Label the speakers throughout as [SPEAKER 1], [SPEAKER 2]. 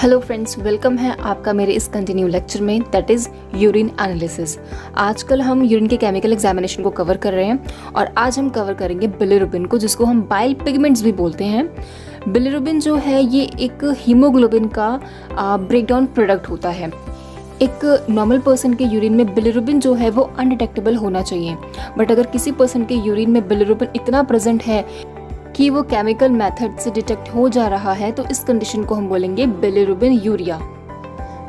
[SPEAKER 1] Hello friends, welcome है आपका मेरे इस कंटिन्यू लेक्चर में, दैट इज़ यूरिन एनालिसिस। आजकल हम यूरिन के केमिकल एग्जामिनेशन को कवर कर रहे हैं और आज हम कवर करेंगे बिलिरुबिन को, जिसको हम बाइल पिगमेंट्स भी बोलते हैं। बिलिरुबिन जो है ये एक हीमोग्लोबिन का ब्रेकडाउन प्रोडक्ट होता है। एक नॉर्मल पर्सन के यूरिन में बिलिरुबिन जो है वो अनडिटेक्टेबल होना चाहिए, बट अगर किसी पर्सन के यूरिन में बिलिरुबिन इतना प्रेजेंट है कि वो केमिकल मेथड से डिटेक्ट हो जा रहा है, तो इस कंडीशन को हम बोलेंगे बिलिरुबिन यूरिया।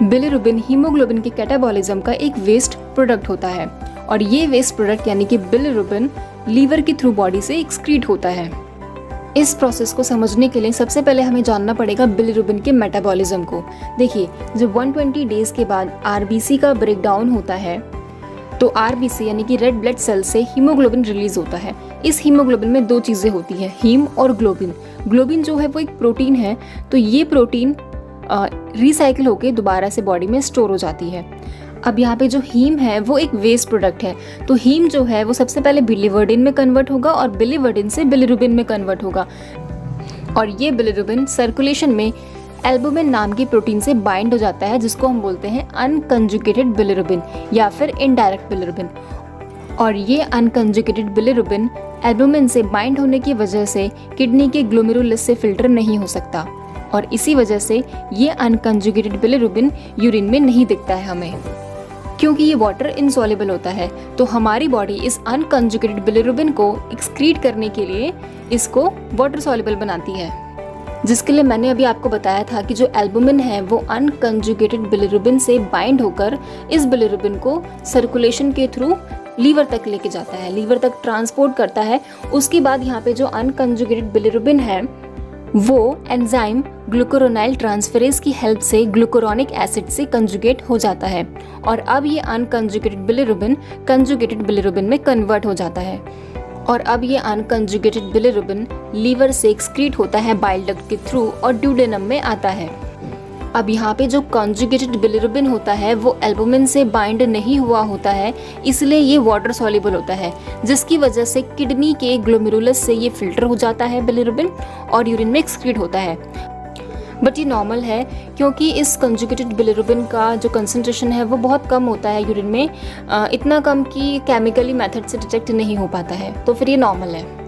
[SPEAKER 1] बिलिरुबिन हीमोग्लोबिन के कैटाबॉलिज्म का एक वेस्ट प्रोडक्ट होता है और ये वेस्ट प्रोडक्ट यानी कि बिलिरुबिन लीवर के थ्रू बॉडी से एक्सक्रीट होता है। इस प्रोसेस को समझने के लिए सबसे पहले हमें जानना पड़ेगा बिलिरुबिन के मेटाबॉलिज्म को। देखिए, जब 120 डेज के बाद आरबीसी का ब्रेकडाउन होता है तो आरबीसी यानी कि रेड ब्लड सेल से हीमोग्लोबिन रिलीज होता है। इस हीमोग्लोबिन में दो चीज़ें होती हैं, हीम और ग्लोबिन। ग्लोबिन जो है वो एक प्रोटीन है, तो ये प्रोटीन रिसाइकिल होकर दोबारा से बॉडी में स्टोर हो जाती है। अब यहाँ पे जो हीम है वो एक वेस्ट प्रोडक्ट है, तो हीम जो है वो सबसे पहले बिलिवर्डिन में कन्वर्ट होगा और बिलिवर्डिन से बिलिरुबिन में कन्वर्ट होगा और ये बिलिरुबिन सर्कुलेशन में एल्बुमिन नाम की प्रोटीन से बाइंड हो जाता है, जिसको हम बोलते हैं अनकंजुगेटेड बिलिरुबिन या फिर इनडायरेक्ट बिलिरुबिन। और ये अनकंजुगेटेड बिलिरुबिन एल्बुमिन से बाइंड होने की वजह से किडनी के ग्लोमेरुलस से फिल्टर नहीं हो सकता और इसी वजह से ये अनकंजुगेटेड बिलिरुबिन यूरिन में नहीं दिखता है हमें, क्योंकि ये वाटर इनसॉल्युबल होता है। तो हमारी बॉडी इस अनकंजुगेटेड बिलिरुबिन को एक्सक्रीट करने के लिए इसको वाटर सॉल्युबल बनाती है, जिसके लिए मैंने अभी आपको बताया था कि जो एल्बुमिन है वो अनकंजुगेटेड बिलिरुबिन से बाइंड होकर इस बिलिरुबिन को सर्कुलेशन के थ्रू लीवर तक लेके जाता है, लीवर तक ट्रांसपोर्ट करता है। उसके बाद यहाँ पे जो अनकंजुगेटेड बिलिरुबिन है वो एंजाइम ग्लूकुरोनाइल ट्रांसफेरेज की हेल्प से ग्लूकुरोनिक एसिड से कंजुगेट हो जाता है और अब ये अनकंजुगेटेड बिलिरुबिन कंजुगेटेड बिलिरुबिन में कन्वर्ट हो जाता है और अब ये अनकंजुगेटेड बिलिरुबिन लीवर से एक्सक्रीट होता है बाइल डक्ट के थ्रू और ड्यूडेनम में आता है। अब यहाँ पे जो कंजुगेटेड बिलिरुबिन होता है वो एल्बुमिन से बाइंड नहीं हुआ होता है, इसलिए ये वाटर सॉल्युबल होता है, जिसकी वजह से किडनी के ग्लोमेरुलस से ये फिल्टर हो जाता है बिलिरुबिन और यूरिन में एक्सक्रीट होता है। बट ये नॉर्मल है, क्योंकि इस कंजुगेटेड बिलिरुबिन का जो कंसंट्रेशन है वो बहुत कम होता है यूरिन में, इतना कम कि केमिकली मेथड से डिटेक्ट नहीं हो पाता है, तो फिर ये नॉर्मल है।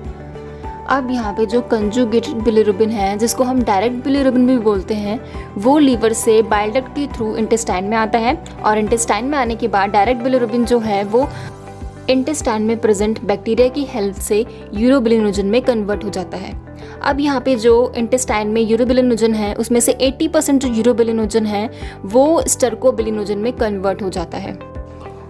[SPEAKER 1] अब यहाँ पे जो कंजुगेटेड बिलिरुबिन है, जिसको हम डायरेक्ट बिलिरुबिन भी बोलते हैं, वो लीवर से बाइल डक्ट के थ्रू इंटेस्टाइन में आता है और इंटेस्टाइन में आने के बाद डायरेक्ट बिलिरुबिन जो है वो इंटेस्टाइन में प्रेजेंट बैक्टीरिया की हेल्प से यूरोबिलिनोजन में कन्वर्ट हो जाता है। अब यहाँ पे जो इंटेस्टाइन में यूरोबिलिनोजन है उसमें से 80% जो यूरोबिलिनोजन है वो स्टर्कोबिलिनोजन में कन्वर्ट हो जाता है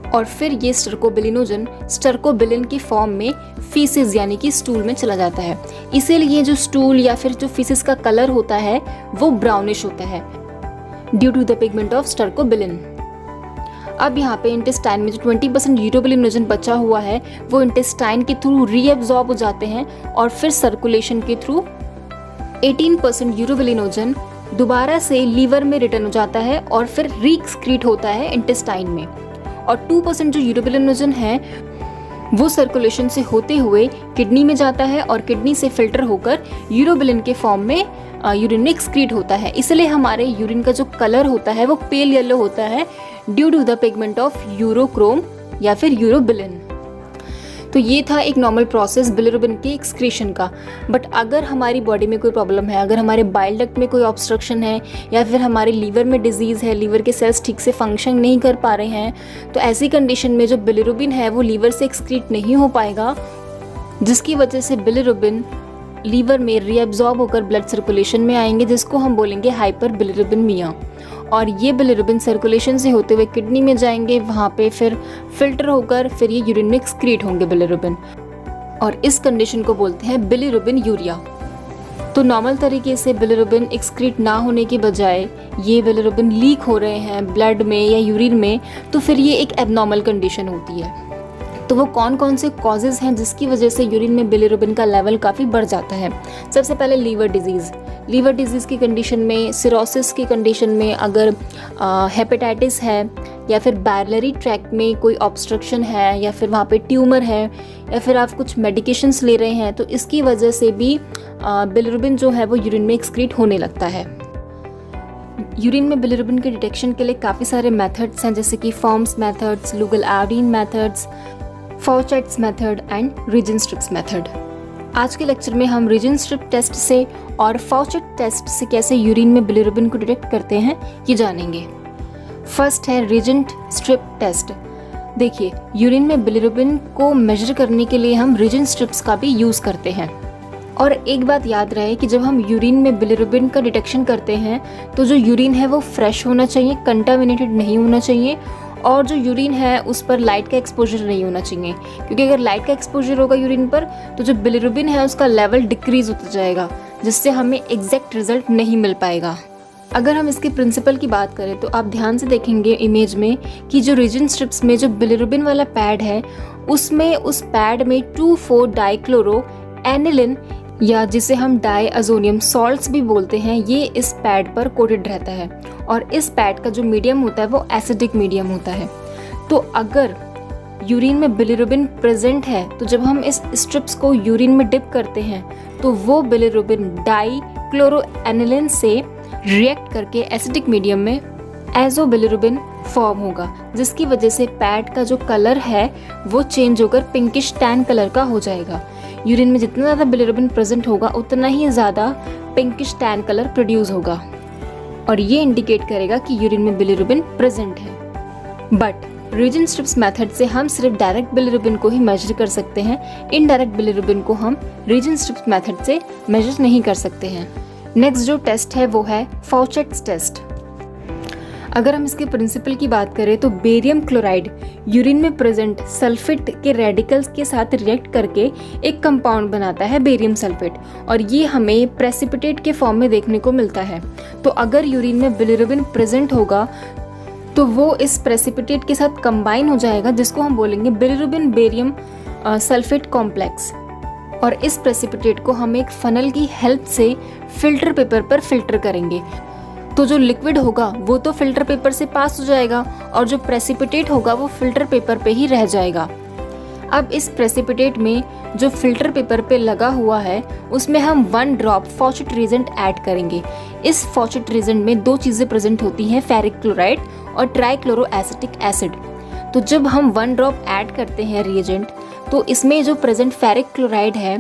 [SPEAKER 1] और फिर ये स्टर्कोबिलिनोजन स्टर्कोबिलिन की फॉर्म में फीसिस यानी कि स्टूल में चला जाता है। इसीलिए जो स्टूल या फिर जो फीसिस का कलर होता है वो ब्राउनिश होता है due to the pigment of stercobilin. अब यहाँ पे इंटेस्टाइन में जो 20% यूरोबिलिनोजन बचा हुआ है वो इंटेस्टाइन के थ्रू रीअब्जॉर्ब हो जाते हैं और फिर सर्कुलेशन के थ्रू 18% यूरोबिलिनोजन दोबारा से लीवर में रिटर्न हो जाता है और फिर रीएक्सक्रीट होता है इंटेस्टाइन में और 2% जो यूरोबिलिनोजन है वो सर्कुलेशन से होते हुए किडनी में जाता है और किडनी से फिल्टर होकर यूरोबिलिन के फॉर्म में यूरिन में एक्सक्रीट होता है। इसलिए हमारे यूरिन का जो कलर होता है वो पेल येलो होता है due to the pigment of urochrome या फिर यूरोबिलिन। तो ये था एक नॉर्मल प्रोसेस बिलिरुबिन के एक्सक्रीशन का। बट अगर हमारी बॉडी में कोई प्रॉब्लम है, अगर हमारे बाइल डक्ट में कोई ऑब्स्ट्रक्शन है या फिर हमारे लीवर में डिजीज़ है, लीवर के सेल्स ठीक से फंक्शन नहीं कर पा रहे हैं, तो ऐसी कंडीशन में जो बिलिरुबिन है वो लीवर से एक्सक्रीट नहीं हो पाएगा, जिसकी वजह से बिलिरुबिन लीवर में रीअब्जॉर्ब होकर ब्लड सर्कुलेशन में आएंगे, जिसको हम बोलेंगे हाइपर बिलिरुबिनमिया। और ये बिलिरुबिन सर्कुलेशन से होते हुए किडनी में जाएंगे, वहाँ पे फिर फिल्टर होकर फिर ये यूरिन में एक्सक्रीट होंगे बिलिरुबिन और इस कंडीशन को बोलते हैं बिलिरुबिन यूरिया। तो नॉर्मल तरीके से बिलिरुबिन एक्सक्रीट ना होने की बजाय ये बिलिरुबिन लीक हो रहे हैं ब्लड में या यूरिन में, तो फिर ये एक एबनॉर्मल कंडीशन होती है। तो वो कौन कौन से कॉजेज़ हैं जिसकी वजह से यूरिन में बिलिरुबिन का लेवल काफ़ी बढ़ जाता है। सबसे पहले लीवर डिजीज़ की कंडीशन में, सिरोसिस की कंडीशन में, अगर हेपेटाइटिस है या फिर बैरिलरी ट्रैक्ट में कोई ऑब्स्ट्रक्शन है या फिर वहाँ पे ट्यूमर है या फिर आप कुछ मेडिकेशंस ले रहे हैं, तो इसकी वजह से भी बिलिरुबिन जो है वो यूरिन में एक्सक्रीट होने लगता है। यूरिन में बिलिरुबिन के डिटेक्शन के लिए काफ़ी सारे मेथड्स हैं, जैसे कि फॉर्म्स methods, Lugol iodine methods, Fouchet's method and reagent strips method. आज के लेक्चर में हम रीजन स्ट्रिप टेस्ट से और फॉर्चेट टेस्ट से कैसे यूरिन में बिलिरुबिन को डिटेक्ट करते हैं ये जानेंगे। फर्स्ट है रीजन स्ट्रिप टेस्ट। देखिए, यूरिन में बिलिरुबिन को मेजर करने के लिए हम रीजन स्ट्रिप्स का भी यूज़ करते हैं। और एक बात याद रहे कि जब हम यूरिन में बिलिरुबिन का डिटेक्शन करते हैं तो जो यूरिन है वो फ्रेश होना चाहिए, कंटामिनेटेड नहीं होना चाहिए, और जो यूरिन है उस पर लाइट का एक्सपोजर नहीं होना चाहिए, क्योंकि अगर लाइट का एक्सपोजर होगा यूरिन पर तो जो बिलिरुबिन है उसका लेवल डिक्रीज होता जाएगा, जिससे हमें एग्जैक्ट रिजल्ट नहीं मिल पाएगा। अगर हम इसके प्रिंसिपल की बात करें तो आप ध्यान से देखेंगे इमेज में कि जो रीजन स्ट्रिप्स में जो बिलिरुबिन वाला पैड है उसमें उस पैड में 2,4-डाइक्लोरो एनिलिन या जिसे हम डाईअज़ोनियम सॉल्ट्स भी बोलते हैं, ये इस पैड पर कोटेड रहता है। और इस पैड का जो मीडियम होता है वो एसिडिक मीडियम होता है। तो अगर यूरिन में बिलिरुबिन प्रेजेंट है तो जब हम इस स्ट्रिप्स को यूरिन में डिप करते हैं तो वो बिलिरुबिन डाईक्लोरोएनिलिन से रिएक्ट करके एसिडिक मीडियम में एजोबिलिरुबिन फॉर्म होगा, जिसकी वजह से पैड का जो कलर है वो चेंज होकर पिंकिश टैन कलर का हो जाएगा। यूरिन में जितना ज़्यादा बिलिरुबिन प्रेजेंट होगा उतना ही ज़्यादा पिंकिश टैन कलर प्रोड्यूस होगा, और ये इंडिकेट करेगा कि यूरिन में बिलिरुबिन प्रेजेंट है। बट रीजन स्ट्रिप्स मेथड से हम सिर्फ डायरेक्ट बिलिरुबिन को ही मेजर कर सकते हैं। इनडायरेक्ट बिलिरुबिन को हम रीजन स्ट्रिप्स मेथड से मेजर नहीं कर सकते हैं। नेक्स्ट जो टेस्ट है वो है फॉर्चेट्स टेस्ट। अगर हम इसके प्रिंसिपल की बात करें तो बेरियम क्लोराइड यूरिन में प्रेजेंट सल्फेट के रेडिकल्स के साथ रिएक्ट करके एक कंपाउंड बनाता है बेरियम सल्फेट, और ये हमें प्रेसिपिटेट के फॉर्म में देखने को मिलता है। तो अगर यूरिन में बिलिरुबिन प्रेजेंट होगा तो वो इस प्रेसिपिटेट के साथ कंबाइन हो जाएगा, जिसको हम बोलेंगे बिलिरुबिन बेरियम सल्फेट कॉम्प्लेक्स। और इस प्रेसिपिटेट को हम एक फनल की हेल्प से फिल्टर पेपर पर फिल्टर करेंगे। तो जो लिक्विड होगा वो तो फिल्टर पेपर से पास हो जाएगा और जो प्रेसिपिटेट होगा वो फिल्टर पेपर पे ही रह जाएगा। अब इस प्रेसिपिटेट में जो फिल्टर पेपर पे लगा हुआ है उसमें हम 1 ड्रॉप फॉर्चेट रिएजेंट ऐड करेंगे। इस फॉर्चेट रिएजेंट में 2 चीज़ें प्रेजेंट होती हैं, फेरिक क्लोराइड और ट्राइक्लोरोएसिटिक एसिड। तो जब हम 1 ड्रॉप ऐड करते हैं रिएजेंट तो इसमें जो प्रेजेंट फेरिक क्लोराइड है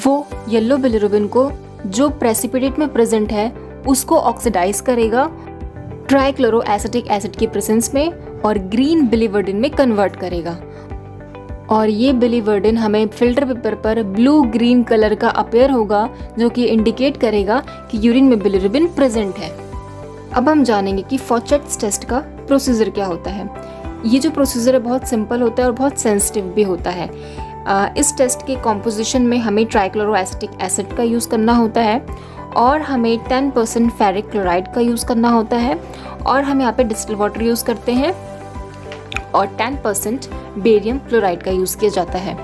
[SPEAKER 1] वो येलो बिलिरुबिन को जो प्रेसिपिटेट में प्रेजेंट है उसको ऑक्सीडाइज करेगा ट्राइक्लोरोएसिटिक एसिड की प्रेजेंस में और ग्रीन बिलिवर्डिन में कन्वर्ट करेगा। और ये बिलिवर्डिन हमें फिल्टर पेपर पर ब्लू ग्रीन कलर का अपीयर होगा, जो कि इंडिकेट करेगा कि यूरिन में बिलिरुबिन प्रेजेंट है। अब हम जानेंगे कि फॉर्चेट्स टेस्ट का प्रोसीजर क्या होता है। ये जो प्रोसीजर है बहुत सिंपल होता है और बहुत सेंसिटिव भी होता है। इस टेस्ट के कॉम्पोजिशन में हमें ट्राइक्लोरोएसिटिक एसिड का यूज़ करना होता है और हमें 10% फेरिक क्लोराइड का यूज़ करना होता है, और हम यहाँ पे डिस्टिल वाटर यूज़ करते हैं, और 10% बेरियम क्लोराइड का यूज़ किया जाता है।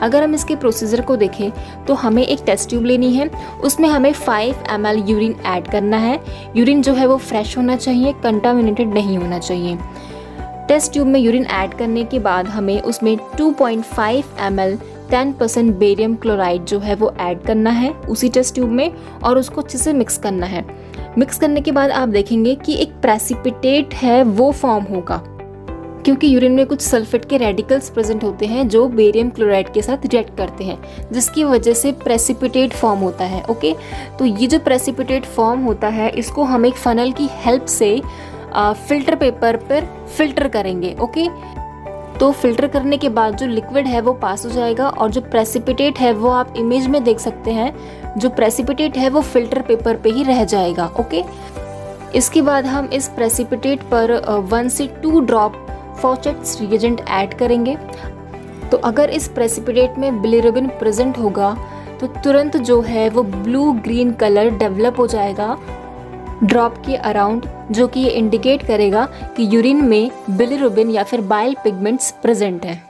[SPEAKER 1] अगर हम इसके प्रोसीजर को देखें तो हमें एक टेस्ट ट्यूब लेनी है, उसमें हमें 5 ml यूरिन ऐड करना है। यूरिन जो है वो फ्रेश होना चाहिए, कंटामिनेटेड नहीं होना चाहिए। टेस्ट ट्यूब में यूरिन ऐड करने के बाद हमें उसमें 2.5 ml 10% बेरियम क्लोराइड जो है वो ऐड करना है उसी टेस्ट ट्यूब में, और उसको अच्छे से मिक्स करना है। मिक्स करने के बाद आप देखेंगे कि एक प्रेसिपिटेट है वो फॉर्म होगा, क्योंकि यूरिन में कुछ सल्फेट के रेडिकल्स प्रेजेंट होते हैं जो बेरियम क्लोराइड के साथ रिएक्ट करते हैं, जिसकी वजह से प्रेसिपिटेट फॉर्म होता है। ओके, तो ये जो प्रेसिपिटेट फॉर्म होता है इसको हम एक फनल की हेल्प से फिल्टर पेपर पर फिल्टर करेंगे। ओके, तो फिल्टर करने के बाद जो लिक्विड है वो पास हो जाएगा, और जो प्रेसिपिटेट है वो आप इमेज में देख सकते हैं, जो प्रेसिपिटेट है वो फिल्टर पेपर पे ही रह जाएगा। ओके, इसके बाद हम इस प्रेसिपिटेट पर 1 से 2 ड्रॉप फॉर्चेट्स रिएजेंट ऐड करेंगे। तो अगर इस प्रेसिपिटेट में बिलिरुबिन प्रेजेंट होगा तो तुरंत जो है वो ब्लू ग्रीन कलर डेवलप हो जाएगा ड्रॉप के अराउंड, जो कि ये इंडिकेट करेगा कि यूरिन में बिलिरुबिन या फिर बाइल पिगमेंट्स प्रेजेंट हैं।